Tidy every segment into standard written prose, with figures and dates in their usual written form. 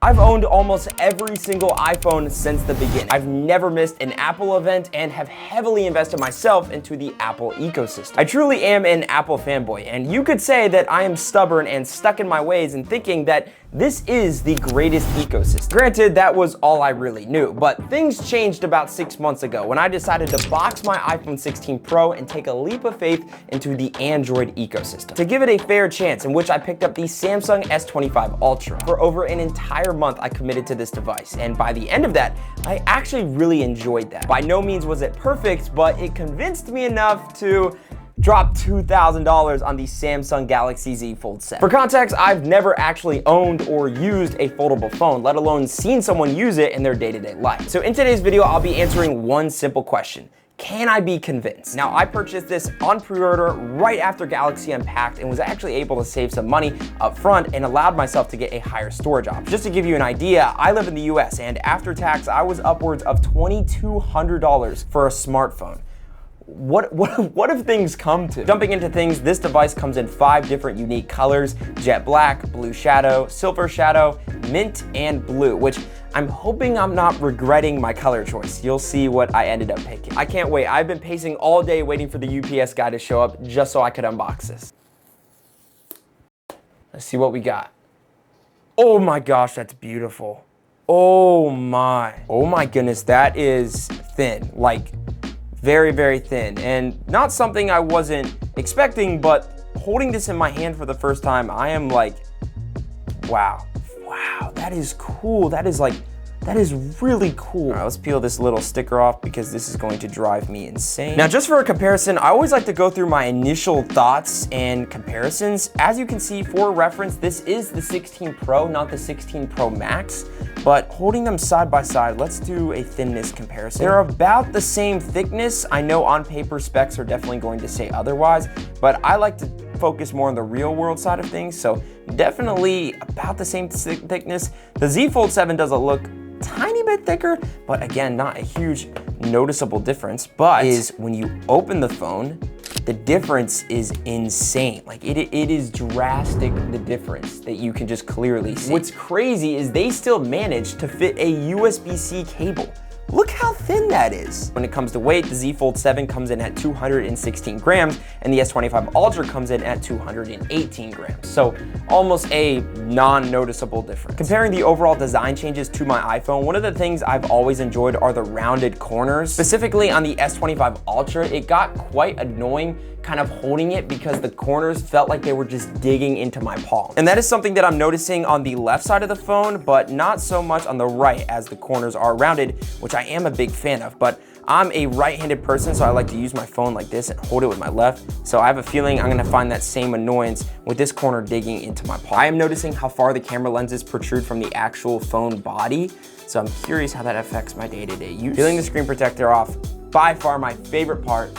I've owned almost every single iPhone since the beginning. I've never missed an Apple event and have heavily invested myself into the Apple ecosystem. I truly am an Apple fanboy, and you could say that I am stubborn and stuck in my ways and thinking that this is the greatest ecosystem. Granted, that was all I really knew, but things changed about 6 months ago when I decided to box my iPhone 16 Pro and take a leap of faith into the Android ecosystem. To give it a fair chance, in which I picked up the Samsung S25 Ultra. For over an entire month, I committed to this device, and by the end of that, I actually really enjoyed that. By no means was it perfect, but it convinced me enough to drop $2,000 on the Samsung Galaxy Z Fold 7. For context, I've never actually owned or used a foldable phone, let alone seen someone use it in their day-to-day life. So in today's video, I'll be answering one simple question. Can I be convinced? Now, I purchased this on pre-order right after Galaxy Unpacked and was actually able to save some money up front and allowed myself to get a higher storage option. Just to give you an idea, I live in the US and after tax, I was upwards of $2,200 for a smartphone. What have things come to? Jumping into things, this device comes in 5 different unique colors: jet black, blue shadow, silver shadow, mint, and blue, which I'm hoping I'm not regretting my color choice. You'll see what I ended up picking. I can't wait. I've been pacing all day waiting for the UPS guy to show up just so I could unbox this. Let's see what we got. Oh my gosh, that's beautiful. Oh my goodness, that is thin. Like, very, very thin, and not something I wasn't expecting, but holding this in my hand for the first time, I am like, wow, that is cool. That is really cool. All right, let's peel this little sticker off because this is going to drive me insane. Now, just for a comparison, I always like to go through my initial thoughts and comparisons. As you can see, for reference, this is the 16 Pro, not the 16 Pro Max. But holding them side by side, let's do a thinness comparison. They're about the same thickness. I know on paper specs are definitely going to say otherwise, but I like to focus more on the real world side of things. So definitely about the same thickness. The Z Fold 7 doesn't look tiny bit thicker, but again, not a huge noticeable difference. But is when you open the phone, the difference is insane. Like it is drastic, the difference that you can just clearly see. What's crazy is they still managed to fit a USB-C cable. Look how thin that is. When it comes to weight, the Z Fold 7 comes in at 216 grams and the S25 Ultra comes in at 218 grams. So almost a non-noticeable difference. Comparing the overall design changes to my iPhone, one of the things I've always enjoyed are the rounded corners. Specifically on the S25 Ultra, it got quite annoying kind of holding it because the corners felt like they were just digging into my palm. And that is something that I'm noticing on the left side of the phone, but not so much on the right as the corners are rounded, which I am a big fan of. But I'm a right-handed person, so I like to use my phone like this and hold it with my left. So I have a feeling I'm gonna find that same annoyance with this corner digging into my palm. I am noticing how far the camera lenses protrude from the actual phone body. So I'm curious how that affects my day-to-day use. Peeling the screen protector off, by far my favorite part.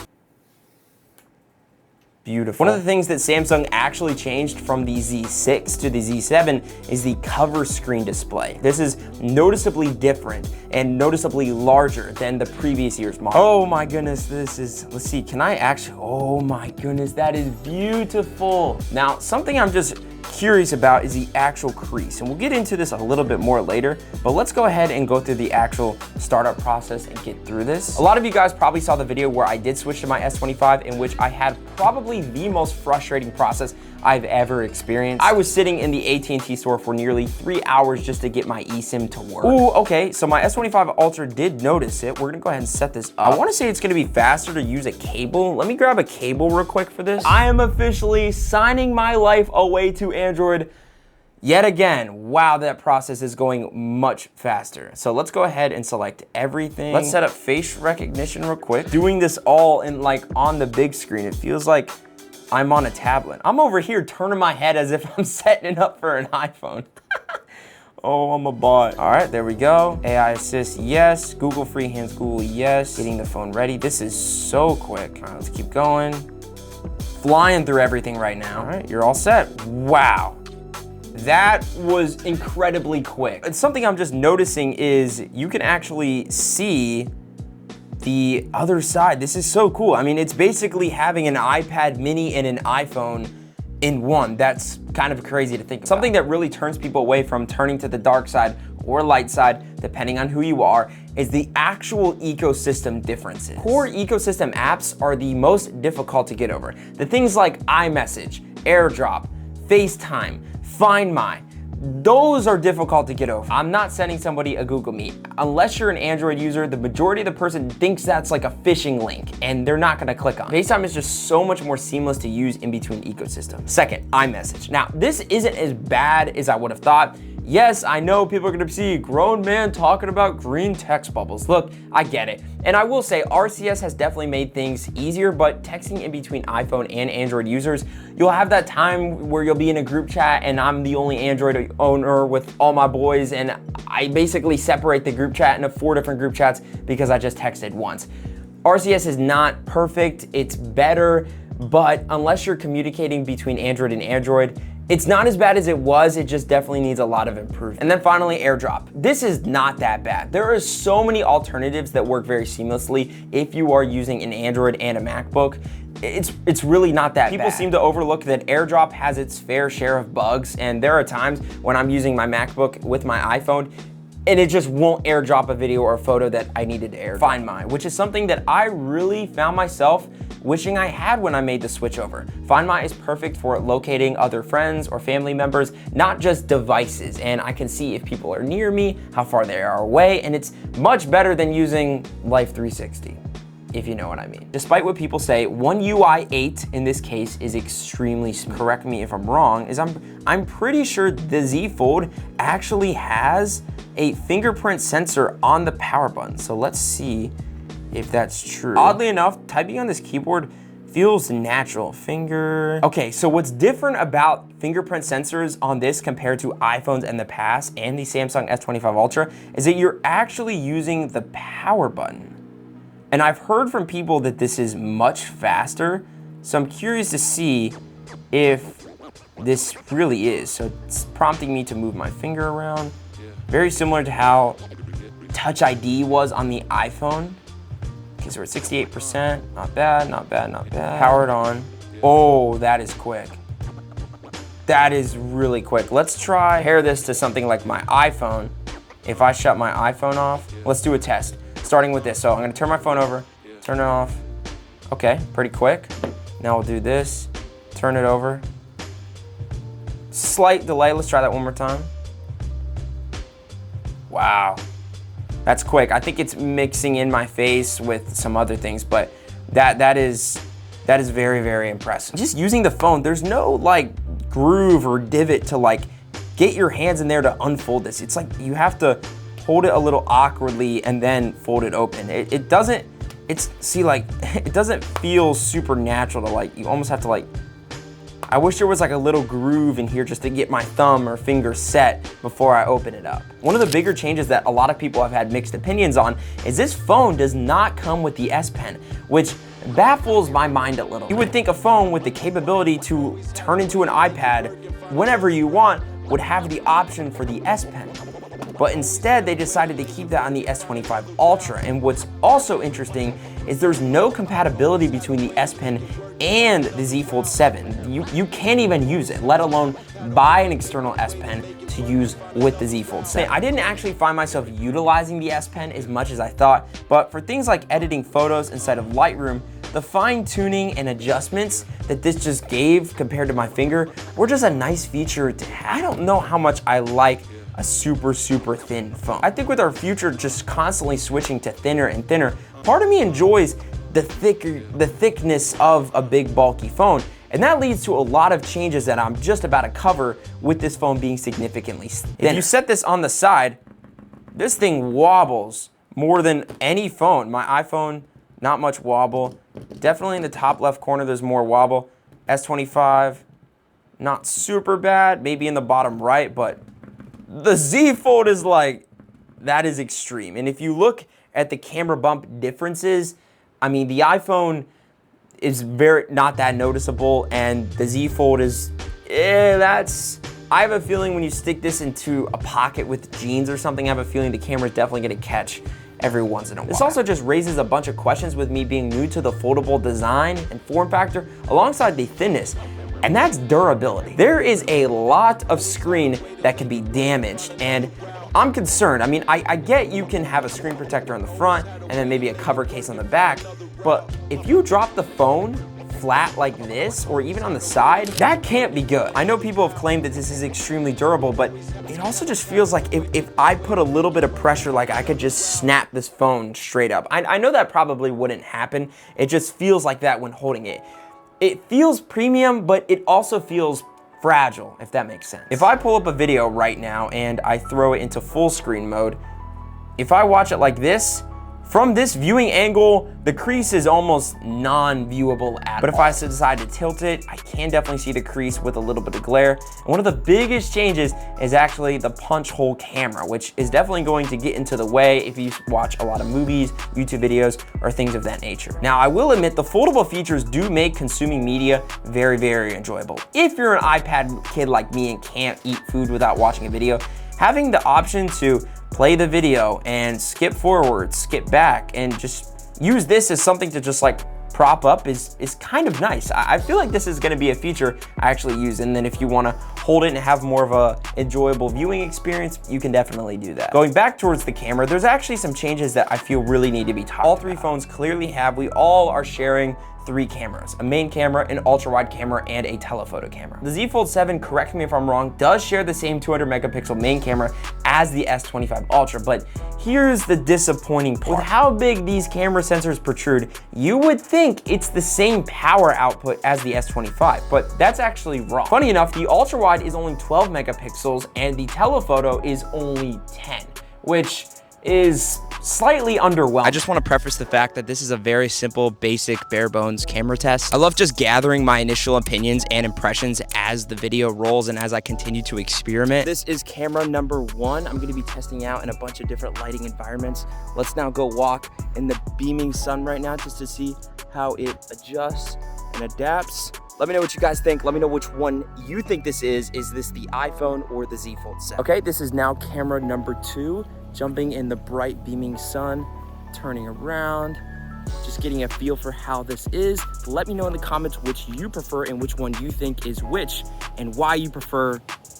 Beautiful. One of the things that Samsung actually changed from the Z6 to the Z7 is the cover screen display. This is noticeably different and noticeably larger than the previous year's model. Oh my goodness, this is, let's see, can I actually, oh my goodness, that is beautiful. Now, something I'm just curious about is the actual crease, and we'll get into this a little bit more later, but let's go ahead and go through the actual startup process and get through this. A lot of you guys probably saw the video where I did switch to my S25, in which I had probably the most frustrating process I've ever experienced. I was sitting in the AT&T store for nearly 3 hours just to get my eSIM to work. Ooh, okay, so my S25 Ultra did notice it. We're gonna go ahead and set this up. I wanna say it's gonna be faster to use a cable. Let me grab a cable real quick for this. I am officially signing my life away to Android yet again. Wow, that process is going much faster. So let's go ahead and select everything. Let's set up face recognition real quick. Doing this all in like on the big screen, it feels like I'm on a tablet. I'm over here turning my head as if I'm setting it up for an iPhone. Oh, I'm a bot. All right, there we go. AI assist, yes. Google free hands, Google, yes. Getting the phone ready. This is so quick. All right, let's keep going. Flying through everything right now. All right, you're all set. Wow. That was incredibly quick. And something I'm just noticing is you can actually see the other side. This is so cool. I mean, it's basically having an iPad mini and an iPhone in one. That's kind of crazy to think about. Something that really turns people away from turning to the dark side or light side, depending on who you are, is the actual ecosystem differences. Core ecosystem apps are the most difficult to get over. The things like iMessage, AirDrop, FaceTime, Find My, those are difficult to get over. I'm not sending somebody a Google Meet. Unless you're an Android user, the majority of the person thinks that's like a phishing link and they're not gonna click on it. FaceTime is just so much more seamless to use in between ecosystems. Second, iMessage. Now, this isn't as bad as I would have thought. Yes, I know people are gonna see a grown man talking about green text bubbles. Look, I get it. And I will say RCS has definitely made things easier, but texting in between iPhone and Android users, you'll have that time where you'll be in a group chat and I'm the only Android owner with all my boys, and I basically separate the group chat into 4 different group chats because I just texted once. RCS is not perfect, it's better, but unless you're communicating between Android and Android, it's not as bad as it was, it just definitely needs a lot of improvement. And then finally, AirDrop. This is not that bad. There are so many alternatives that work very seamlessly if you are using an Android and a MacBook. It's really not that bad. People seem to overlook that AirDrop has its fair share of bugs, and there are times when I'm using my MacBook with my iPhone and it just won't AirDrop a video or a photo that I needed to AirDrop. Find My, which is something that I really found myself wishing I had when I made the switch over. Find My is perfect for locating other friends or family members, not just devices, and I can see if people are near me, how far they are away, and it's much better than using Life 360, if you know what I mean. Despite what people say, One UI 8 in this case is extremely smooth. Correct me if I'm wrong, is I'm pretty sure the Z Fold actually has a fingerprint sensor on the power button. So let's see if that's true. Oddly enough, typing on this keyboard feels natural. Okay, so what's different about fingerprint sensors on this compared to iPhones in the past and the Samsung S25 Ultra is that you're actually using the power button. And I've heard from people that this is much faster, so I'm curious to see if this really is. So it's prompting me to move my finger around. Very similar to how Touch ID was on the iPhone. Okay, so we're at 68%, not bad, not bad, not bad. Powered on. Oh, that is quick. That is really quick. Let's try pair this to something like my iPhone. If I shut my iPhone off, let's do a test. Starting with this. So I'm gonna turn my phone over, turn it off. Okay, pretty quick. Now we'll do this, turn it over. Slight delay, let's try that one more time. Wow, that's quick. I think it's mixing in my face with some other things, but that is very, very impressive. Just using the phone, there's no like groove or divot to like get your hands in there to unfold this. It's like you have to hold it a little awkwardly and then fold it open. It doesn't feel super natural to like, you almost have to like, I wish there was like a little groove in here just to get my thumb or finger set before I open it up. One of the bigger changes that a lot of people have had mixed opinions on is this phone does not come with the S Pen, which baffles my mind a little. You would think a phone with the capability to turn into an iPad whenever you want would have the option for the S Pen. But instead, they decided to keep that on the S25 Ultra. And what's also interesting is there's no compatibility between the S Pen and the Z Fold 7. You can't even use it, let alone buy an external S Pen to use with the Z Fold 7. I didn't actually find myself utilizing the S Pen as much as I thought, but for things like editing photos inside of Lightroom, the fine tuning and adjustments that this just gave compared to my finger were just a nice feature to have. I don't know how much I like a super, super thin phone. I think with our future just constantly switching to thinner and thinner, part of me enjoys the thickness of a big bulky phone. And that leads to a lot of changes that I'm just about to cover with this phone being significantly thinner. If you set this on the side, this thing wobbles more than any phone. My iPhone, not much wobble. Definitely in the top left corner, there's more wobble. S25, not super bad. Maybe in the bottom right, but the Z Fold is like, that is extreme. And if you look at the camera bump differences, I mean, the iPhone is not that noticeable, and the Z Fold is, I have a feeling when you stick this into a pocket with jeans or something, I have a feeling the camera's definitely gonna catch every once in a while. This also just raises a bunch of questions with me being new to the foldable design and form factor, alongside the thinness. and that's durability. There is a lot of screen that can be damaged, and I'm concerned. I mean, I get you can have a screen protector on the front and then maybe a cover case on the back, but if you drop the phone flat like this, or even on the side, that can't be good. I know people have claimed that this is extremely durable, but it also just feels like if I put a little bit of pressure, like I could just snap this phone straight up. I know that probably wouldn't happen. It just feels like that when holding it. It feels premium, but it also feels fragile, if that makes sense. If I pull up a video right now and I throw it into full screen mode, if I watch it like this, from this viewing angle, the crease is almost non-viewable at all. But if I decide to tilt it, I can definitely see the crease with a little bit of glare. And one of the biggest changes is actually the punch hole camera, which is definitely going to get into the way if you watch a lot of movies, YouTube videos, or things of that nature. Now, I will admit the foldable features do make consuming media very, very enjoyable. If you're an iPad kid like me and can't eat food without watching a video, having the option to play the video and skip forward, skip back, and just use this as something to just like prop up is kind of nice. I feel like this is gonna be a feature I actually use, and then if you wanna hold it and have more of a enjoyable viewing experience, you can definitely do that. Going back towards the camera, there's actually some changes that I feel really need to be talked about. All three phones clearly have, we all are sharing 3 cameras, a main camera, an ultra wide camera, and a telephoto camera. The Z Fold 7, correct me if I'm wrong, does share the same 200 megapixel main camera as the S25 Ultra, but here's the disappointing part. With how big these camera sensors protrude, you would think it's the same power output as the S25, but that's actually wrong. Funny enough, the ultra wide is only 12 megapixels and the telephoto is only 10, which is slightly underwhelming. I just want to preface the fact that this is a very simple, basic, bare bones camera test. I love just gathering my initial opinions and impressions as the video rolls and as I continue to experiment. This is camera number 1. I'm going to be testing out in a bunch of different lighting environments. Let's now go walk in the beaming sun right now just to see how it adjusts and adapts. Let me know what you guys think. Let me know which one you think this is. Is this the iPhone or the Z Fold 7? Okay, this is now camera number 2. Jumping in the bright beaming sun, turning around, just getting a feel for how this is. Let me know in the comments which you prefer and which one you think is which and why you prefer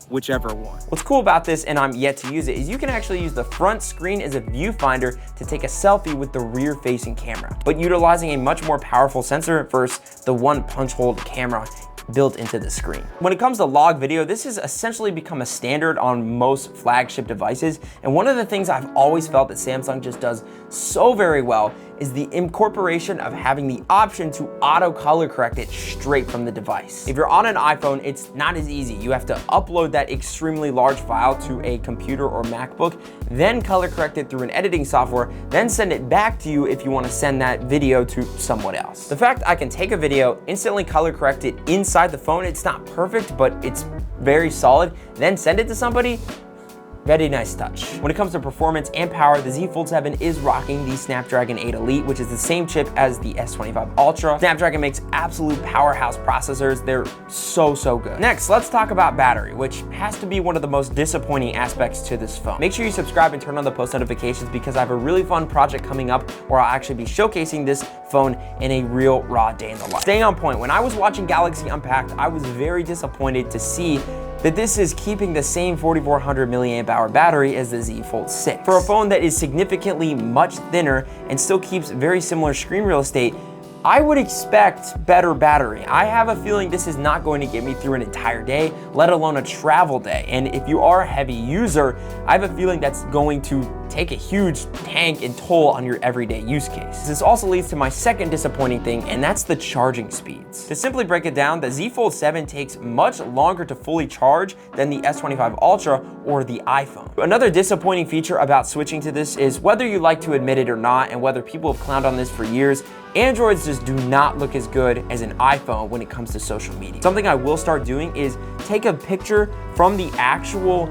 whichever one. What's cool about this, and I'm yet to use it, is you can actually use the front screen as a viewfinder to take a selfie with the rear facing camera, but utilizing a much more powerful sensor versus the one punch hole camera built into the screen. When it comes to log video, this has essentially become a standard on most flagship devices. And one of the things I've always felt that Samsung just does so very well is the incorporation of having the option to auto color correct it straight from the device. If you're on an iPhone, it's not as easy. You have to upload that extremely large file to a computer or MacBook, then color correct it through an editing software, then send it back to you if you want to send that video to someone else. The fact I can take a video, instantly color correct it inside the phone, it's not perfect, but it's very solid, then send it to somebody, very nice touch. When it comes to performance and power, the Z Fold 7 is rocking the Snapdragon 8 Elite, which is the same chip as the S25 Ultra. Snapdragon makes absolute powerhouse processors. They're so good. Next, let's talk about battery, which has to be one of the most disappointing aspects to this phone. Make sure you subscribe and turn on the post notifications because I have a really fun project coming up where I'll actually be showcasing this phone in a real raw day in the life. Staying on point, when I was watching Galaxy Unpacked, I was very disappointed to see that this is keeping the same 4400 milliamp hour battery as the Z Fold 6. For a phone that is significantly much thinner and still keeps very similar screen real estate, I would expect better battery. I have a feeling this is not going to get me through an entire day, let alone a travel day. And if you are a heavy user, I have a feeling that's going to take a huge tank and toll on your everyday use case. This also leads to my second disappointing thing, and that's the charging speeds. To simply break it down, the Z Fold 7 takes much longer to fully charge than the S25 Ultra or the iPhone. Another disappointing feature about switching to this is, whether you like to admit it or not, and whether people have clowned on this for years, Androids just do not look as good as an iPhone when it comes to social media. Something I will start doing is take a picture from the actual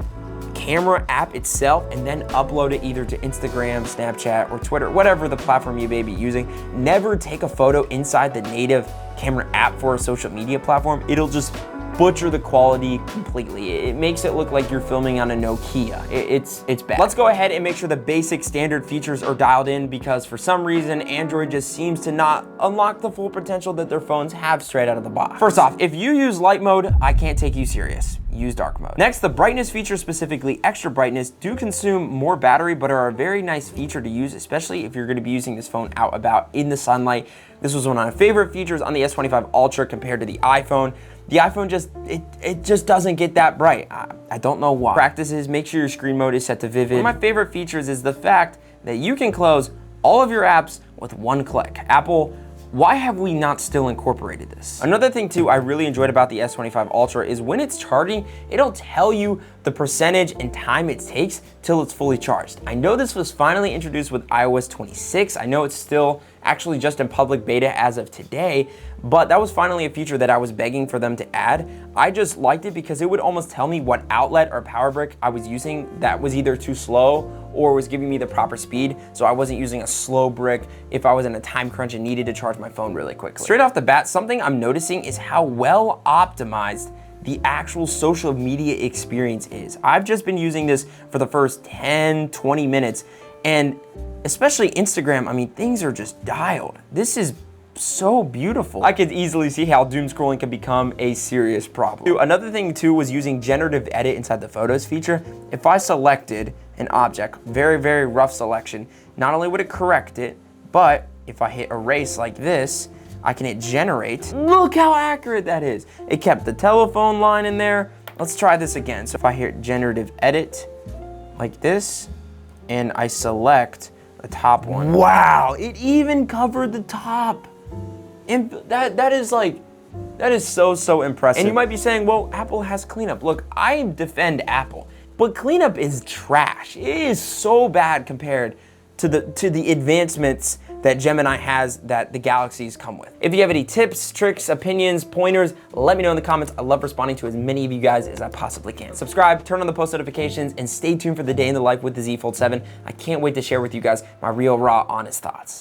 camera app itself and then upload it either to Instagram, Snapchat, or Twitter, whatever the platform you may be using. Never take a photo inside the native camera app for a social media platform. It'll just butcher the quality completely. It makes it look like you're filming on a Nokia. It's bad. Let's go ahead and make sure the basic standard features are dialed in, because for some reason, Android just seems to not unlock the full potential that their phones have straight out of the box. First off, if you use light mode, I can't take you serious. Use dark mode. Next, the brightness feature, specifically extra brightness, do consume more battery, but are a very nice feature to use, especially if you're gonna be using this phone out about in the sunlight. This was one of my favorite features on the S25 Ultra compared to the iPhone. The iPhone just doesn't get that bright. I don't know why. Practices, make sure your screen mode is set to vivid. One of my favorite features is the fact that you can close all of your apps with one click. Apple, why have we not still incorporated this? Another thing too I really enjoyed about the S25 Ultra is when it's charging, it'll tell you the percentage and time it takes till it's fully charged. I know this was finally introduced with iOS 26. I know it's still actually just in public beta as of today, but that was finally a feature that I was begging for them to add. I just liked it because it would almost tell me what outlet or power brick I was using that was either too slow or was giving me the proper speed, so I wasn't using a slow brick if I was in a time crunch and needed to charge my phone really quickly. Straight off the bat, something I'm noticing is how well optimized the actual social media experience is. I've just been using this for the first 10, 20 minutes, and especially Instagram, I mean, things are just dialed. This is so beautiful. I could easily see how doom scrolling can become a serious problem. Another thing too was using generative edit inside the photos feature. If I selected an object, very, very rough selection, not only would it correct it, but if I hit erase like this, I can hit generate. Look how accurate that is. It kept the telephone line in there. Let's try this again. So if I hit generative edit like this, and I select the top one. Wow, it even covered the top. And that is so impressive. And you might be saying, well, Apple has cleanup. Look, I defend Apple, but cleanup is trash. It is so bad compared to the advancements that Gemini has that the Galaxies come with. If you have any tips, tricks, opinions, pointers, let me know in the comments. I love responding to as many of you guys as I possibly can. Subscribe, turn on the post notifications, and stay tuned for the day in the life with the Z Fold 7. I can't wait to share with you guys my real, raw, honest thoughts.